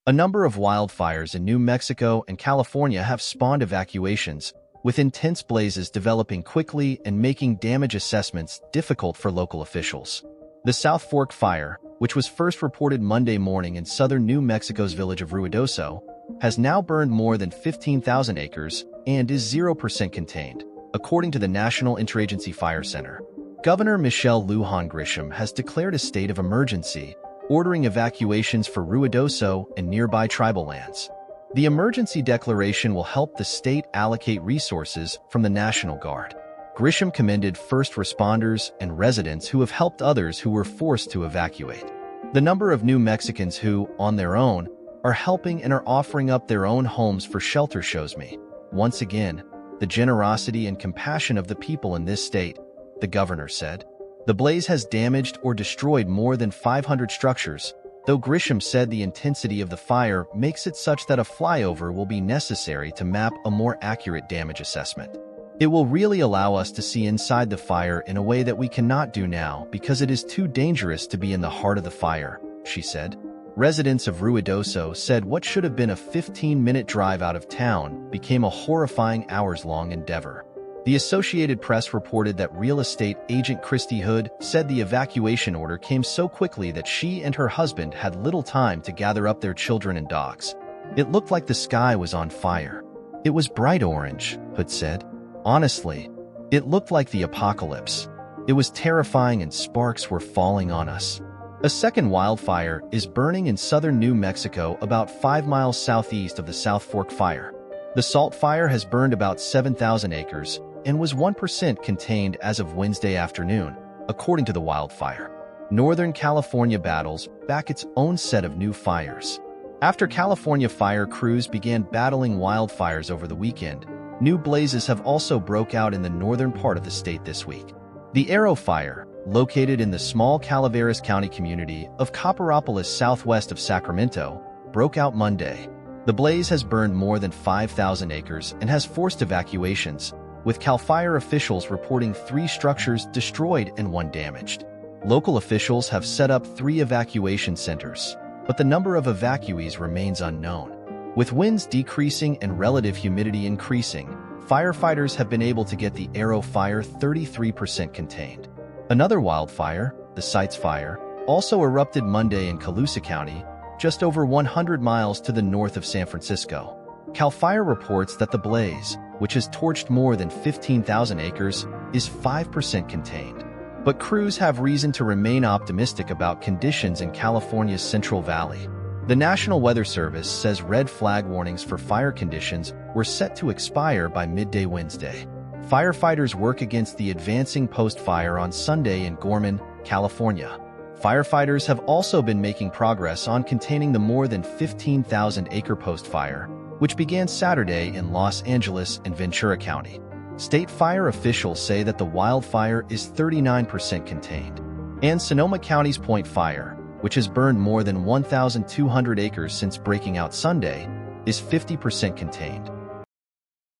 A number of wildfires in New Mexico and California have spawned evacuations, with intense blazes developing quickly and making damage assessments difficult for local officials. The South Fork Fire, which was first reported Monday morning in southern New Mexico's village of Ruidoso, has now burned more than 15,000 acres and is 0% contained, according to the National Interagency Fire Center. Governor Michelle Lujan Grisham has declared a state of emergency, ordering evacuations for Ruidoso and nearby tribal lands. The emergency declaration will help the state allocate resources from the National Guard. Grisham commended first responders and residents who have helped others who were forced to evacuate. The number of New Mexicans who, on their own, are helping and are offering up their own homes for shelter shows me, once again, the generosity and compassion of the people in this state, the governor said. The blaze has damaged or destroyed more than 500 structures, though Grisham said the intensity of the fire makes it such that a flyover will be necessary to map a more accurate damage assessment. It will really allow us to see inside the fire in a way that we cannot do now because it is too dangerous to be in the heart of the fire, she said. Residents of Ruidoso said what should have been a 15-minute drive out of town became a horrifying hours-long endeavor. The Associated Press reported that real estate agent Christy Hood said the evacuation order came so quickly that she and her husband had little time to gather up their children and dogs. It looked like the sky was on fire. It was bright orange, Hood said. Honestly, it looked like the apocalypse. It was terrifying and sparks were falling on us. A second wildfire is burning in southern New Mexico about 5 miles southeast of the South Fork Fire. The Salt Fire has burned about 7,000 acres and was 1% contained as of Wednesday afternoon, according to the wildfire. Northern California battles back its own set of new fires. After California fire crews began battling wildfires over the weekend, new blazes have also broke out in the northern part of the state this week. The Arrow Fire, located in the small Calaveras County community of Copperopolis southwest of Sacramento, broke out Monday. The blaze has burned more than 5,000 acres and has forced evacuations, with CAL FIRE officials reporting 3 structures destroyed and 1 damaged. Local officials have set up 3 evacuation centers, but the number of evacuees remains unknown. With winds decreasing and relative humidity increasing, firefighters have been able to get the Arrow Fire 33% contained. Another wildfire, the Sites Fire, also erupted Monday in Colusa County, just over 100 miles to the north of San Francisco. CAL FIRE reports that the blaze, which has torched more than 15,000 acres, is 5% contained. But crews have reason to remain optimistic about conditions in California's Central Valley. The National Weather Service says red flag warnings for fire conditions were set to expire by midday Wednesday. Firefighters work against the advancing post-fire on Sunday in Gorman, California. Firefighters have also been making progress on containing the more than 15,000-acre post-fire, which began Saturday in Los Angeles and Ventura County. State fire officials say that the wildfire is 39% contained, and Sonoma County's Point Fire, which has burned more than 1,200 acres since breaking out Sunday, is 50% contained.